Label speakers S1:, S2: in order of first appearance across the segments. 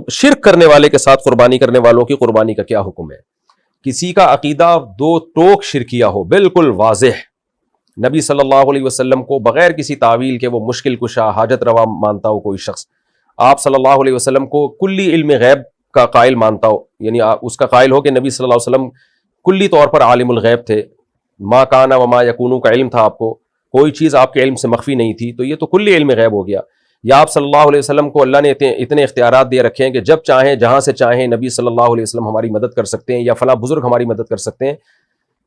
S1: شرک کرنے والے کے ساتھ قربانی کرنے والوں کی قربانی کا کیا حکم ہے؟ کسی کا عقیدہ دو ٹوک شرکیہ ہو، بالکل واضح، نبی صلی اللہ علیہ وسلم کو بغیر کسی تعویل کے وہ مشکل کشا حاجت روا مانتا ہو کوئی شخص، آپ صلی اللہ علیہ وسلم کو کلی علم غیب کا قائل مانتا ہو، یعنی اس کا قائل ہو کہ نبی صلی اللہ علیہ وسلم کلی طور پر عالم الغیب تھے، ما کانا وما یکونو کا علم تھا، آپ کو کوئی چیز آپ کے علم سے مخفی نہیں تھی، تو یہ تو کلی علم غیب ہو گیا۔ یا آپ صلی اللہ علیہ وسلم کو اللہ نے اتنے اختیارات دے رکھے ہیں کہ جب چاہیں جہاں سے چاہیں نبی صلی اللہ علیہ وسلم ہماری مدد کر سکتے ہیں، یا فلاں بزرگ ہماری مدد کر سکتے ہیں،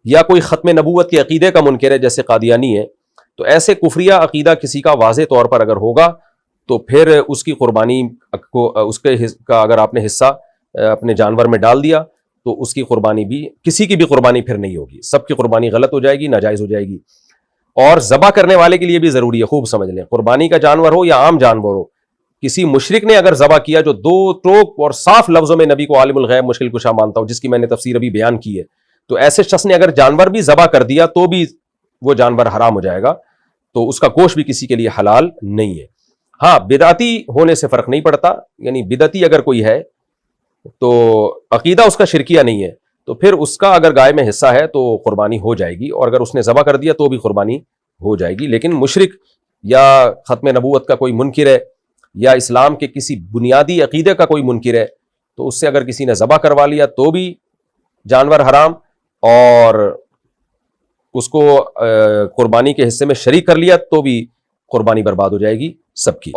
S1: یا کوئی ختم نبوت کے عقیدے کا منکر ہے جیسے قادیانی ہے، تو ایسے کفریہ عقیدہ کسی کا واضح طور پر اگر ہوگا تو پھر اس کی قربانی کو، اس کے کا اگر آپ نے حصہ اپنے جانور میں ڈال دیا تو اس کی قربانی بھی، کسی کی بھی قربانی پھر نہیں ہوگی، سب کی قربانی غلط ہو جائے گی، ناجائز ہو جائے گی۔ اور ذبح کرنے والے کے لیے بھی ضروری ہے، خوب سمجھ لیں، قربانی کا جانور ہو یا عام جانور ہو، کسی مشرک نے اگر ذبح کیا جو دو ٹوک اور صاف لفظوں میں نبی کو عالم الغیب مشکل کشا مانتا ہو، جس کی میں نے تفسیر ابھی بیان کی ہے، تو ایسے شخص نے اگر جانور بھی ذبح کر دیا تو بھی وہ جانور حرام ہو جائے گا، تو اس کا گوشت بھی کسی کے لیے حلال نہیں ہے۔ ہاں، بدعتی ہونے سے فرق نہیں پڑتا، یعنی بدعتی اگر کوئی ہے تو عقیدہ اس کا شرکیہ نہیں ہے، تو پھر اس کا اگر گائے میں حصہ ہے تو قربانی ہو جائے گی، اور اگر اس نے ذبح کر دیا تو بھی قربانی ہو جائے گی۔ لیکن مشرک یا ختم نبوت کا کوئی منکر ہے، یا اسلام کے کسی بنیادی عقیدے کا کوئی منکر ہے، تو اس سے اگر کسی نے ذبح کروا لیا تو بھی جانور حرام، اور اس کو قربانی کے حصے میں شریک کر لیا تو بھی قربانی برباد ہو جائے گی سب کی۔